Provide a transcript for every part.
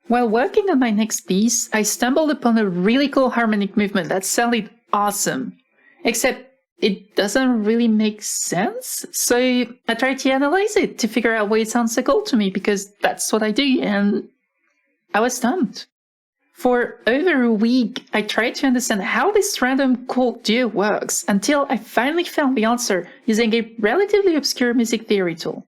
While working on my next piece, I stumbled upon a really cool harmonic movement that sounded awesome. Except it doesn't really make sense, so I tried to analyze it to figure out why it sounds so cool to me, because that's what I do, and I was stumped. For over a week, I tried to understand how this random chord duo works until I finally found the answer using a relatively obscure music theory tool.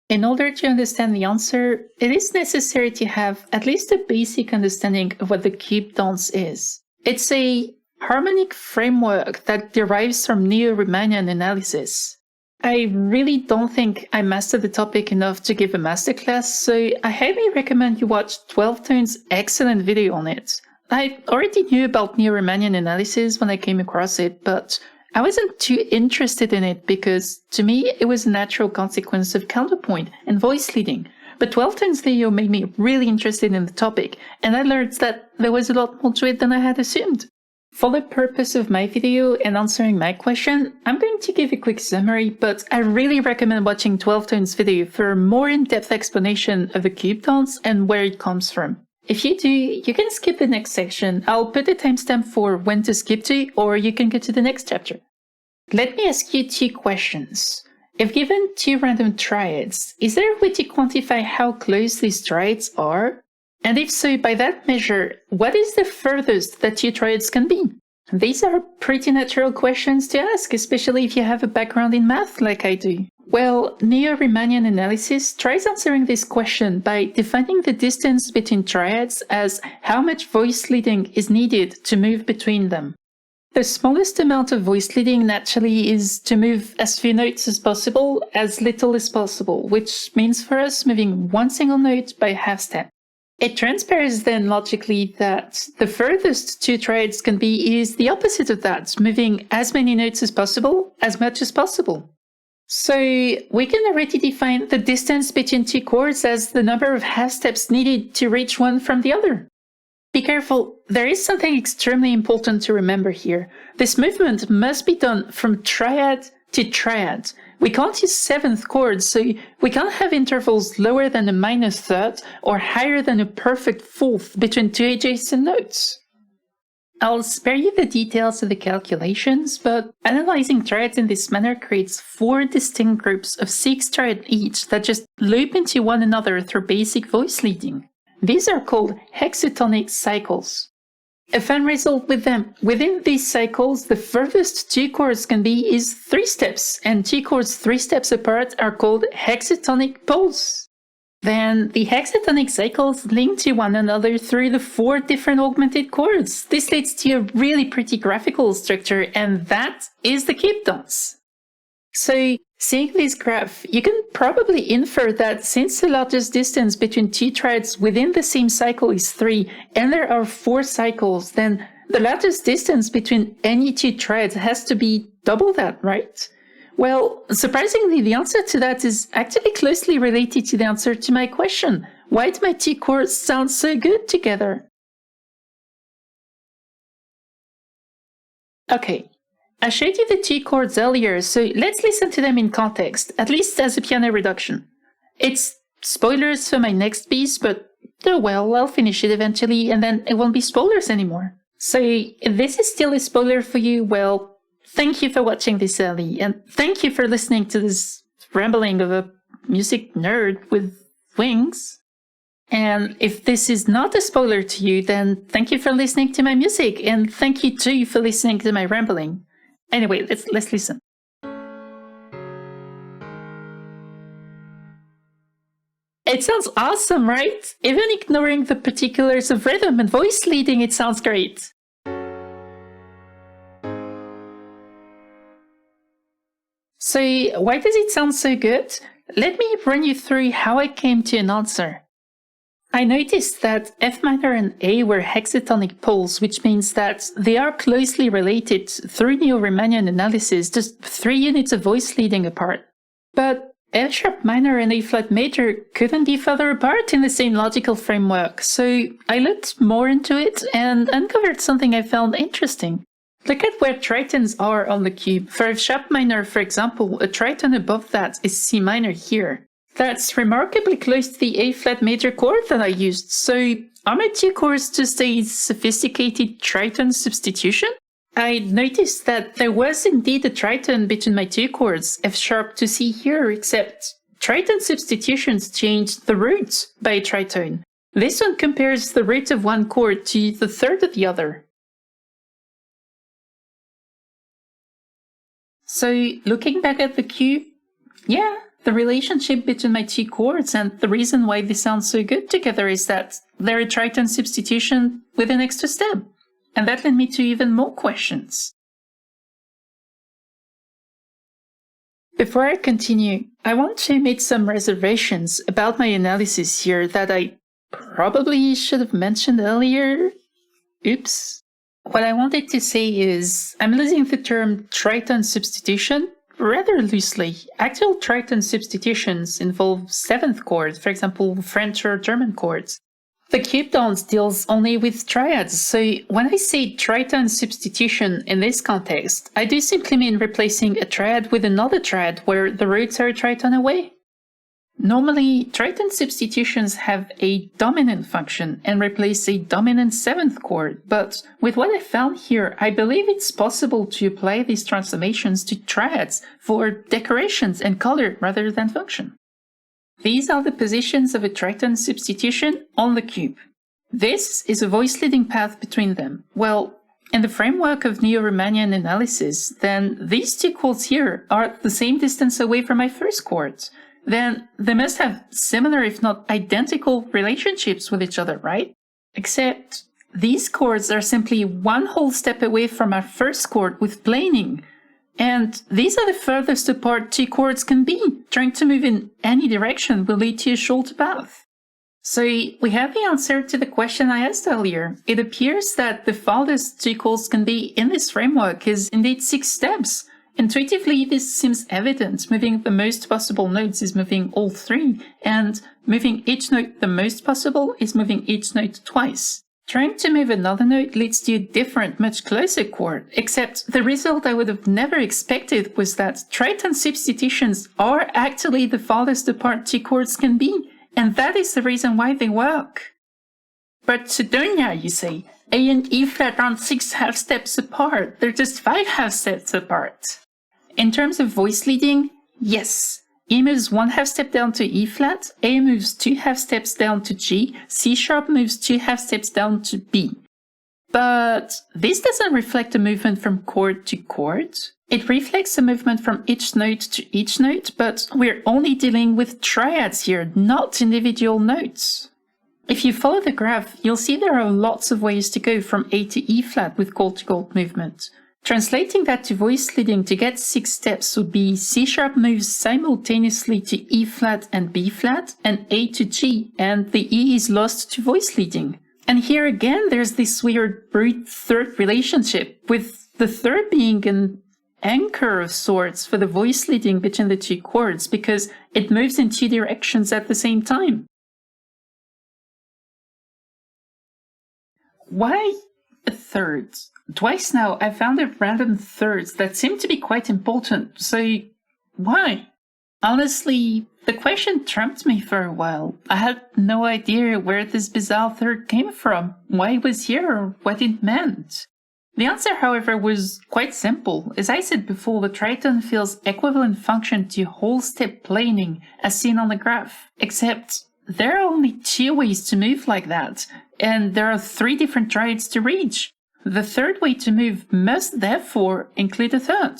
In order to understand the answer, it is necessary to have at least a basic understanding of what the cube dance is. It's a harmonic framework that derives from neo-Riemannian analysis. I really don't think I mastered the topic enough to give a masterclass, so I highly recommend you watch 12Tone's excellent video on it. I already knew about neo-Riemannian analysis when I came across it, but I wasn't too interested in it because, to me, it was a natural consequence of counterpoint and voice leading. But 12Tone's video made me really interested in the topic, and I learned that there was a lot more to it than I had assumed. For the purpose of my video and answering my question, I'm going to give a quick summary, but I really recommend watching 12Tone's video for a more in-depth explanation of the cube dance and where it comes from. If you do, you can skip the next section. I'll put a timestamp for when to skip to, or you can go to the next chapter. Let me ask you two questions. If given two random triads, is there a way to quantify how close these triads are? And if so, by that measure, what is the furthest that two triads can be? These are pretty natural questions to ask, especially if you have a background in math like I do. Well, neo-Riemannian analysis tries answering this question by defining the distance between triads as how much voice leading is needed to move between them. The smallest amount of voice leading naturally is to move as few notes as possible, as little as possible, which means for us moving one single note by half step. It transpires then logically that the furthest two triads can be is the opposite of that, moving as many notes as possible, as much as possible. So we can already define the distance between two chords as the number of half steps needed to reach one from the other. Be careful, there is something extremely important to remember here. This movement must be done from triad to triad. We can't use seventh chords, so we can't have intervals lower than a minor third or higher than a perfect fourth between two adjacent notes. I'll spare you the details of the calculations, but analyzing triads in this manner creates 4 distinct groups of 6 triads each that just loop into one another through basic voice leading. These are called hexatonic cycles. A fun result with them: within these cycles, the furthest two chords can be is 3 steps, and two chords 3 steps apart are called hexatonic poles. Then the hexatonic cycles link to one another through the 4 different augmented chords. This leads to a really pretty graphical structure, and that is the cube dance. So, seeing this graph, you can probably infer that since the largest distance between two triads within the same cycle is 3, and there are 4 cycles, then the largest distance between any two triads has to be double that, right? Well, surprisingly, the answer to that is actually closely related to the answer to my question: why do my two chords sound so good together? Okay. I showed you the 2 chords earlier, so let's listen to them in context, at least as a piano reduction. It's spoilers for my next piece, but oh well, I'll finish it eventually, and then it won't be spoilers anymore. So if this is still a spoiler for you, well, thank you for watching this early, and thank you for listening to this rambling of a music nerd with wings. And if this is not a spoiler to you, then thank you for listening to my music, and thank you too for listening to my rambling. Anyway, let's listen. It sounds awesome, right? Even ignoring the particulars of rhythm and voice leading, it sounds great. So, why does it sound so good? Let me run you through how I came to an answer. I noticed that F minor and A were hexatonic poles, which means that they are closely related through neo-Riemannian analysis, just 3 units of voice leading apart. But F sharp minor and A flat major couldn't be further apart in the same logical framework, so I looked more into it and uncovered something I found interesting. Look at where tritones are on the cube. For F sharp minor, for example, a tritone above that is C minor here. That's remarkably close to the A-flat major chord that I used, so are my two chords just a sophisticated tritone substitution? I noticed that there was indeed a tritone between my two chords, F sharp to C here, except tritone substitutions changed the root by a tritone. This one compares the root of one chord to the third of the other. So looking back at the cue, yeah, the relationship between my two chords and the reason why they sound so good together is that they're a tritone substitution with an extra step. And that led me to even more questions. Before I continue, I want to make some reservations about my analysis here that I probably should have mentioned earlier. Oops. What I wanted to say is I'm using the term tritone substitution rather loosely. Actual tritone substitutions involve seventh chords, for example, French or German chords. The cube dance deals only with triads, so when I say tritone substitution in this context, I do simply mean replacing a triad with another triad where the roots are a tritone away. Normally, tritone substitutions have a dominant function and replace a dominant seventh chord, but with what I found here, I believe it's possible to apply these transformations to triads for decorations and color rather than function. These are the positions of a tritone substitution on the cube. This is a voice leading path between them. Well, in the framework of neo-Riemannian analysis, then these two chords here are the same distance away from my first chord. Then they must have similar, if not identical, relationships with each other, right? Except these chords are simply one whole step away from our first chord with planing. And these are the furthest apart two chords can be. Trying to move in any direction will lead to a short path. So we have the answer to the question I asked earlier. It appears that the farthest two chords can be in this framework is indeed 6 steps. Intuitively, this seems evident. Moving the most possible notes is moving all 3, and moving each note the most possible is moving each note twice. Trying to move another note leads to a different, much closer chord, except the result I would have never expected was that tritone substitutions are actually the farthest apart two chords can be, and that is the reason why they work. But Tritone, you say, A and E flat aren't 6 half steps apart, they're just 5 half steps apart. In terms of voice leading, yes. E moves 1 half step down to E flat, A moves 2 half steps down to G, C sharp moves 2 half steps down to B. But this doesn't reflect a movement from chord to chord. It reflects a movement from each note to each note, but we're only dealing with triads here, not individual notes. If you follow the graph, you'll see there are lots of ways to go from A to E flat with chord to chord movement. Translating that to voice leading to get 6 steps would be C sharp moves simultaneously to E flat and B flat, and A to G, and the E is lost to voice leading. And here again there's this weird root-third relationship, with the third being an anchor of sorts for the voice leading between the two chords, because it moves in 2 directions at the same time. Why a third? Twice now I found a random thirds that seem to be quite important, so why? Honestly, the question trumped me for a while. I had no idea where this bizarre third came from, why it was here, or what it meant. The answer, however, was quite simple. As I said before, the tritone feels equivalent function to whole step planing as seen on the graph, except there are only 2 ways to move like that, and there are 3 different triads to reach. The third way to move must therefore include a third.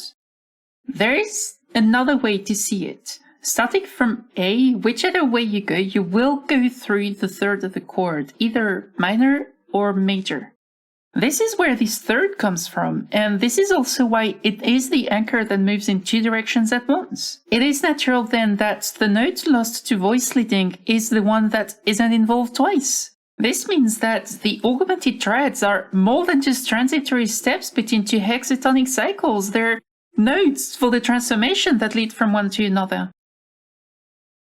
There is another way to see it. Starting from A, whichever way you go, you will go through the third of the chord, either minor or major. This is where this third comes from, and this is also why it is the anchor that moves in 2 directions at once. It is natural then that the note lost to voice leading is the one that isn't involved twice. This means that the augmented triads are more than just transitory steps between 2 hexatonic cycles. They're nodes for the transformation that lead from one to another.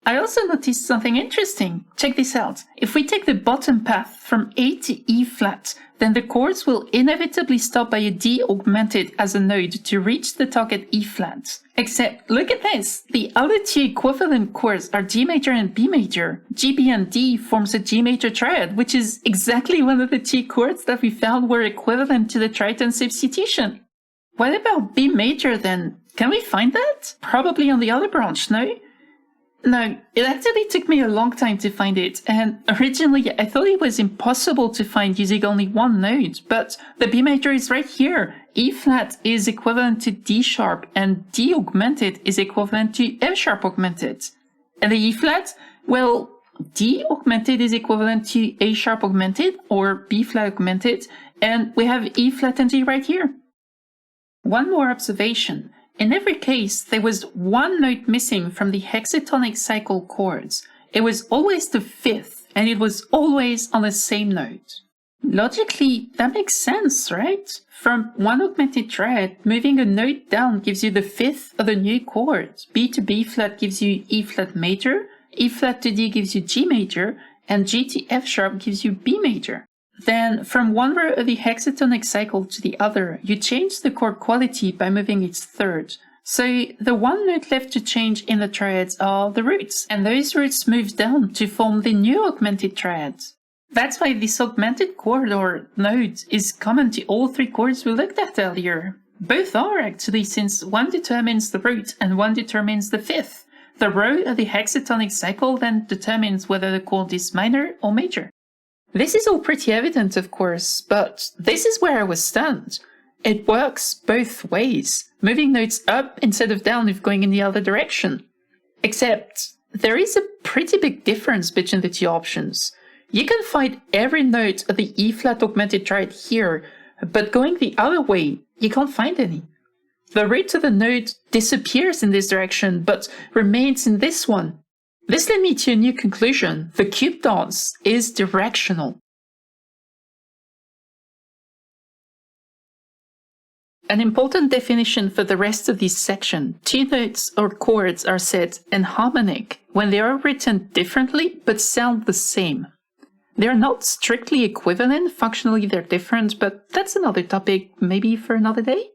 I also noticed something interesting. Check this out. If we take the bottom path from A to E flat, then the chords will inevitably stop by a D augmented as a node to reach the target E flat. Except, look at this! The other two equivalent chords are G major and B major. G, B, and D forms a G major triad, which is exactly one of the two chords that we found were equivalent to the tritone substitution. What about B major then? Can we find that? Probably on the other branch, no? No, it actually took me a long time to find it, and originally I thought it was impossible to find using only one node, but the B major is right here. E flat is equivalent to D sharp, and D augmented is equivalent to F sharp augmented. And the E flat? Well, D augmented is equivalent to A sharp augmented, or B flat augmented, and we have E flat and G right here. One more observation. In every case, there was one note missing from the hexatonic cycle chords. It was always the fifth, and it was always on the same note. Logically, that makes sense, right? From one augmented triad, moving a note down gives you the fifth of the new chord. B to B flat gives you E flat major, E flat to D gives you G major, and G to F sharp gives you B major. Then, from one row of the hexatonic cycle to the other, you change the chord quality by moving its third. So, the one note left to change in the triads are the roots, and those roots move down to form the new augmented triad. That's why this augmented chord or node is common to all three chords we looked at earlier. Both are actually, since one determines the root and one determines the fifth. The row of the hexatonic cycle then determines whether the chord is minor or major. This is all pretty evident, of course, but this is where I was stunned. It works both ways, moving notes up instead of down if going in the other direction. Except, there is a pretty big difference between the two options. You can find every note of the E flat augmented triad here, but going the other way, you can't find any. The root of the note disappears in this direction, but remains in this one. This led me to a new conclusion. The cube dance is directional. An important definition for the rest of this section: two notes or chords are said enharmonic when they are written differently but sound the same. They are not strictly equivalent, functionally they're different, but that's another topic, maybe for another day.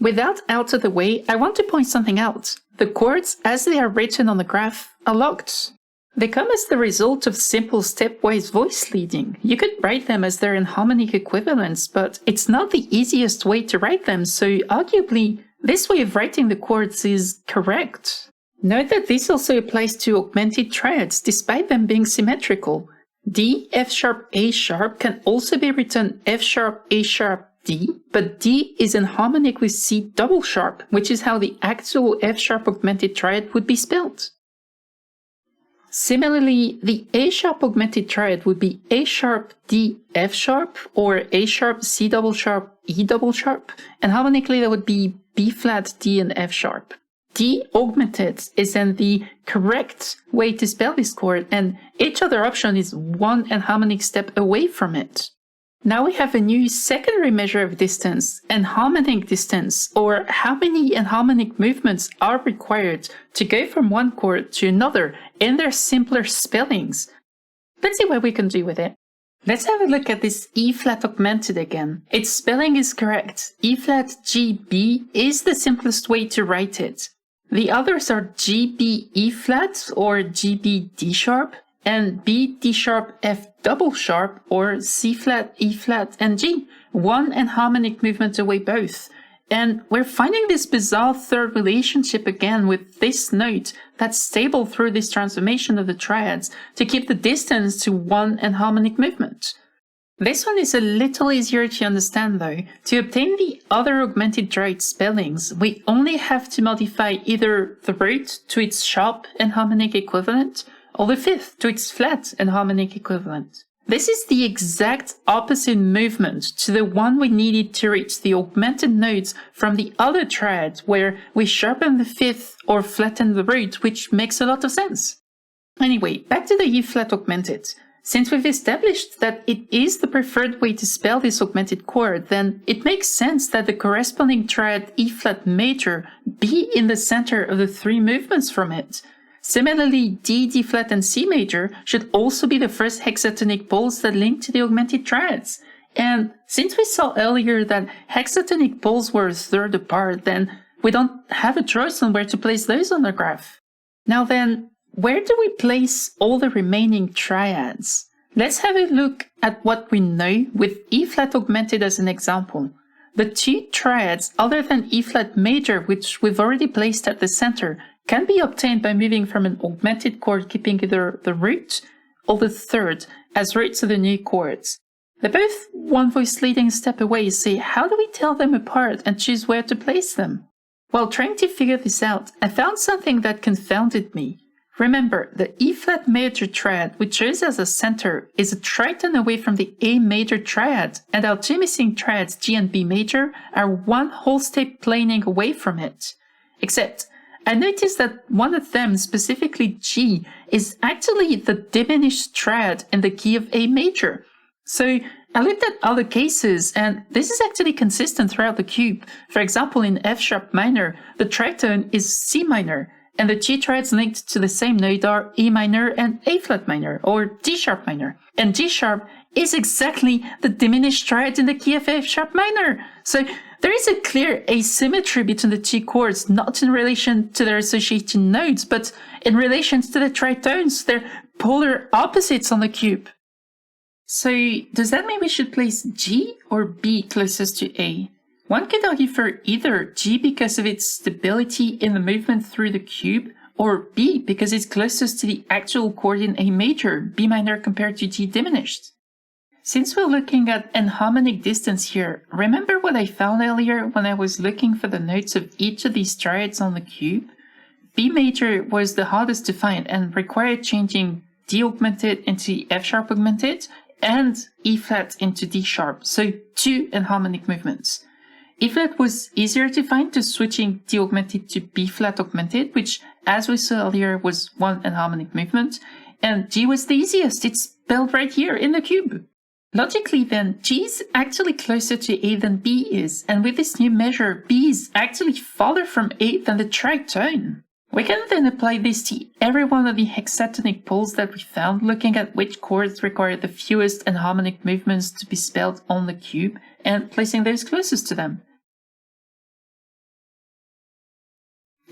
With that out of the way, I want to point something out. The chords, as they are written on the graph, are locked. They come as the result of simple stepwise voice leading. You could write them as their enharmonic equivalents, but it's not the easiest way to write them, so arguably, this way of writing the chords is correct. Note that this also applies to augmented triads, despite them being symmetrical. D, F sharp, A sharp can also be written F sharp, A sharp, D, but D is enharmonic with C double sharp, which is how the actual F sharp augmented triad would be spelled. Similarly, the A sharp augmented triad would be A sharp, D, F sharp, or A sharp, C double sharp, E double sharp, and harmonically that would be B flat, D, and F sharp. D augmented is then the correct way to spell this chord, and each other option is one enharmonic step away from it. Now we have a new secondary measure of distance, enharmonic distance, or how many enharmonic movements are required to go from one chord to another in their simpler spellings. Let's see what we can do with it. Let's have a look at this E flat augmented again. Its spelling is correct. E flat G B is the simplest way to write it. The others are G B E flat or G B D sharp, and B D sharp F double sharp or C flat E flat and G, one enharmonic movement away both. And we're finding this bizarre third relationship again with this note that's stable through this transformation of the triads to keep the distance to one enharmonic movement. This one is a little easier to understand though. To obtain the other augmented triad spellings, we only have to modify either the root to its sharp enharmonic equivalent or the fifth to its flat enharmonic equivalent. This is the exact opposite movement to the one we needed to reach the augmented notes from the other triad, where we sharpen the fifth or flatten the root, which makes a lot of sense. Anyway, back to the E flat augmented. Since we've established that it is the preferred way to spell this augmented chord, then it makes sense that the corresponding triad E flat major be in the center of the three movements from it. Similarly, D, D flat, and C major should also be the first hexatonic poles that link to the augmented triads. And since we saw earlier that hexatonic poles were a third apart, then we don't have a choice on where to place those on the graph. Now then, where do we place all the remaining triads? Let's have a look at what we know with E flat augmented as an example. The two triads other than E flat major, which we've already placed at the center, can be obtained by moving from an augmented chord keeping either the root or the third as roots of the new chords. They're both one voice leading a step away, so how do we tell them apart and choose where to place them? While trying to figure this out, I found something that confounded me. Remember, the E flat major triad we chose as a center is a tritone away from the A major triad, and our two missing triads G and B major are one whole step planing away from it. Except, I noticed that one of them, specifically G, is actually the diminished triad in the key of A major. So I looked at other cases, and this is actually consistent throughout the cube. For example, in F sharp minor, the tritone is C minor, and the G triads linked to the same note are E minor and A flat minor, or D sharp minor. And G sharp is exactly the diminished triad in the key of F sharp minor. So there is a clear asymmetry between the two chords, not in relation to their associated notes, but in relation to the tritones. They're polar opposites on the cube. So does that mean we should place G or B closest to A? One could argue for either G because of its stability in the movement through the cube, or B because it's closest to the actual chord in A major, B minor compared to G diminished. Since we're looking at enharmonic distance here, remember what I found earlier when I was looking for the notes of each of these triads on the cube? B major was the hardest to find and required changing D augmented into F sharp augmented and E flat into D sharp, so two enharmonic movements. E flat was easier to find to switching D augmented to B flat augmented, which, as we saw earlier, was one enharmonic movement, and G was the easiest. It's spelled right here in the cube. Logically then, G is actually closer to A than B is, and with this new measure, B is actually farther from A than the tritone. We can then apply this to every one of the hexatonic poles that we found, looking at which chords require the fewest enharmonic movements to be spelled on the cube, and placing those closest to them.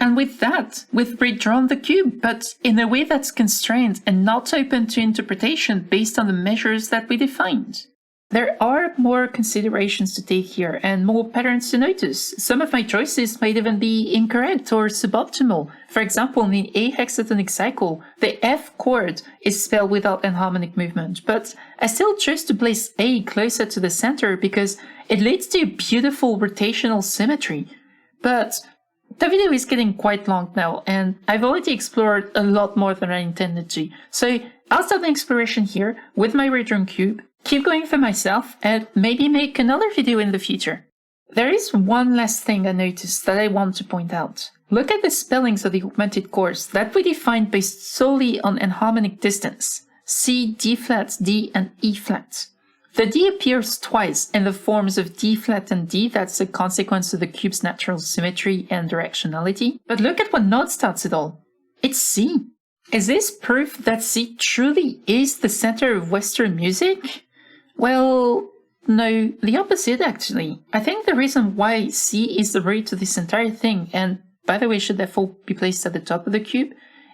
And with that, we've redrawn the cube, but in a way that's constrained and not open to interpretation based on the measures that we defined. There are more considerations to take here and more patterns to notice. Some of my choices might even be incorrect or suboptimal. For example, in the A hexatonic cycle, the F chord is spelled without enharmonic movement, but I still chose to place A closer to the center because it leads to a beautiful rotational symmetry. But the video is getting quite long now, and I've already explored a lot more than I intended to. So I'll start the exploration here with my redrawn cube, keep going for myself, and maybe make another video in the future. There is one last thing I noticed that I want to point out. Look at the spellings of the augmented chords that we defined based solely on enharmonic distance. C, D flat, D, and E flat. The D appears twice in the forms of D flat and D. That's a consequence of the cube's natural symmetry and directionality. But look at what note starts it all. It's C. Is this proof that C truly is the center of Western music? Well, no, the opposite actually. I think the reason why C is the root of this entire thing, and by the way should therefore be placed at the top of the cube,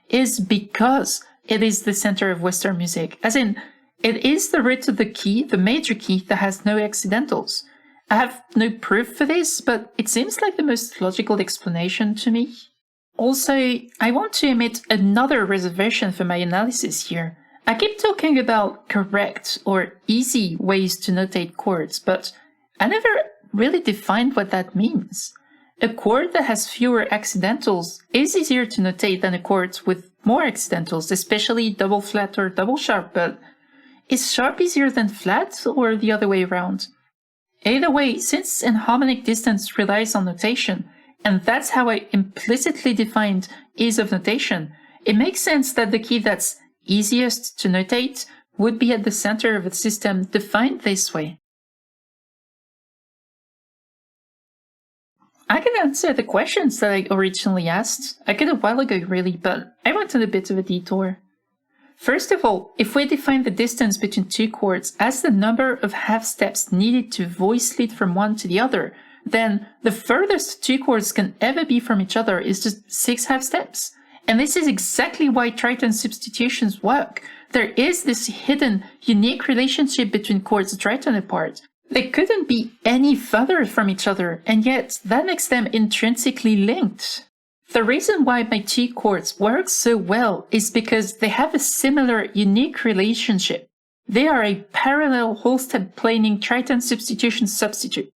is because it is the center of Western music. As in, it is the root of the key, the major key, that has no accidentals. I have no proof for this, but it seems like the most logical explanation to me. Also, I want to emit another reservation for my analysis here. I keep talking about correct or easy ways to notate chords, but I never really defined what that means. A chord that has fewer accidentals is easier to notate than a chord with more accidentals, especially double flat or double sharp, but is sharp easier than flat, or the other way around? Either way, since enharmonic distance relies on notation, and that's how I implicitly defined ease of notation, it makes sense that the key that's easiest to notate would be at the center of a system defined this way. I can answer the questions that I originally asked. I did a while ago, really, but I went on a bit of a detour. First of all, if we define the distance between two chords as the number of half steps needed to voice lead from one to the other, then the furthest two chords can ever be from each other is just 6 half steps. And this is exactly why Tritone substitutions work. There is this hidden, unique relationship between chords a tritone apart. They couldn't be any further from each other, and yet that makes them intrinsically linked. The reason why my two chords work so well is because they have a similar, unique relationship. They are a parallel whole-step planing tritone substitution substitute.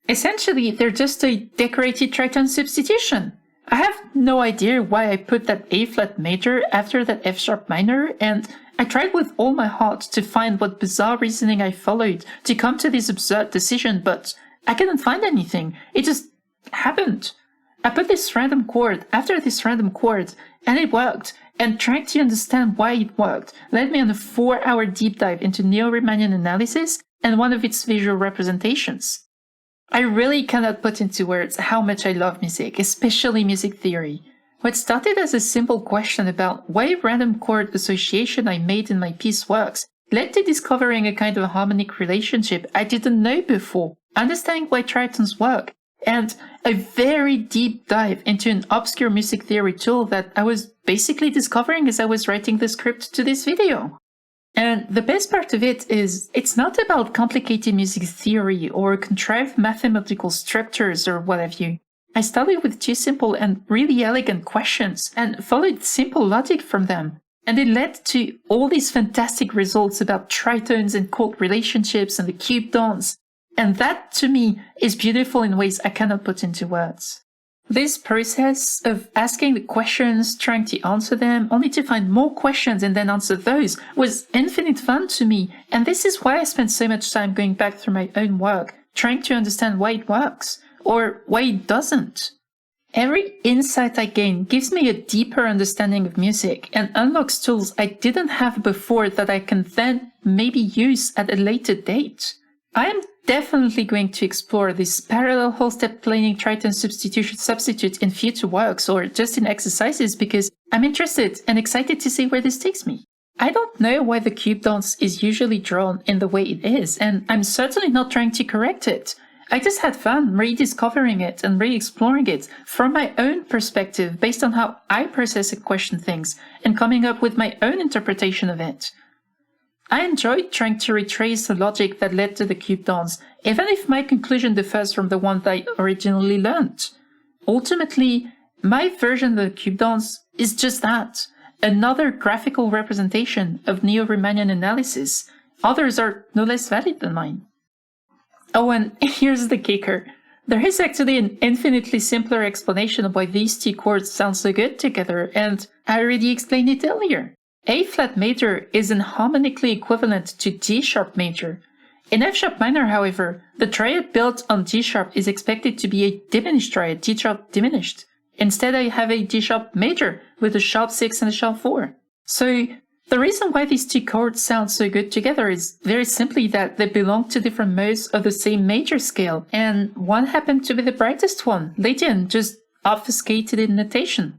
Essentially, they're just a decorated tritone substitution. I have no idea why I put that A-flat major after that F-sharp minor, and I tried with all my heart to find what bizarre reasoning I followed to come to this absurd decision, but I couldn't find anything. It just happened. I put this random chord after this random chord, and it worked, and trying to understand why it worked led me on a 4-hour deep dive into neo-Riemannian analysis and one of its visual representations. I really cannot put into words how much I love music, especially music theory. What started as a simple question about why random chord association I made in my piece works led to discovering a kind of harmonic relationship I didn't know before, understanding why tritones work, and a very deep dive into an obscure music theory tool that I was basically discovering as I was writing the script to this video. And the best part of it is, it's not about complicated music theory or contrived mathematical structures or what have you. I started with 2 simple and really elegant questions and followed simple logic from them. And it led to all these fantastic results about tritones and chord relationships and the cube dance. And that, to me, is beautiful in ways I cannot put into words. This process of asking the questions, trying to answer them, only to find more questions and then answer those, was infinite fun to me, and this is why I spent so much time going back through my own work, trying to understand why it works, or why it doesn't. Every insight I gain gives me a deeper understanding of music, and unlocks tools I didn't have before that I can then maybe use at a later date. I am definitely going to explore this parallel whole-step planing tritone substitution substitute in future works or just in exercises because I'm interested and excited to see where this takes me. I don't know why the cube dance is usually drawn in the way it is, and I'm certainly not trying to correct it. I just had fun rediscovering it and re-exploring it from my own perspective based on how I process and question things and coming up with my own interpretation of it. I enjoyed trying to retrace the logic that led to the cube dance, even if my conclusion differs from the one that I originally learned. Ultimately, my version of the cube dance is just that, another graphical representation of neo-Riemannian analysis. Others are no less valid than mine. Oh, and here's the kicker. There is actually an infinitely simpler explanation of why these 2 chords sound so good together, and I already explained it earlier. A-flat major is enharmonically equivalent to G-sharp major. In F-sharp minor, however, the triad built on G-sharp is expected to be a diminished triad, G-sharp diminished. Instead, I have a G-sharp major with a sharp 6 and a sharp 4. So, the reason why these 2 chords sound so good together is very simply that they belong to different modes of the same major scale, and one happened to be the brightest one, Lydian, just obfuscated in notation.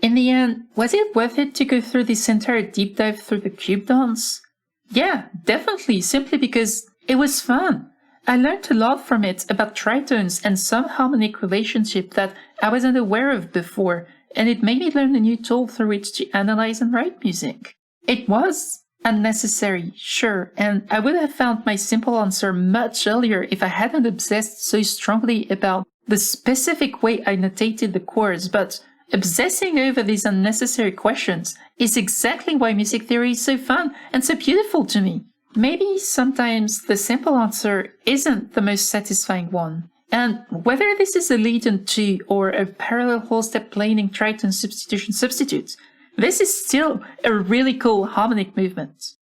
In the end, was it worth it to go through this entire deep dive through the cube dance? Yeah, definitely, simply because it was fun. I learned a lot from it about tritones and some harmonic relationship that I wasn't aware of before, and it made me learn a new tool through which to analyze and write music. It was unnecessary, sure, and I would have found my simple answer much earlier if I hadn't obsessed so strongly about the specific way I notated the chords, but obsessing over these unnecessary questions is exactly why music theory is so fun and so beautiful to me. Maybe sometimes the simple answer isn't the most satisfying one. And whether this is a lead-in to or a parallel whole-step planing tritone substitution substitute, this is still a really cool harmonic movement.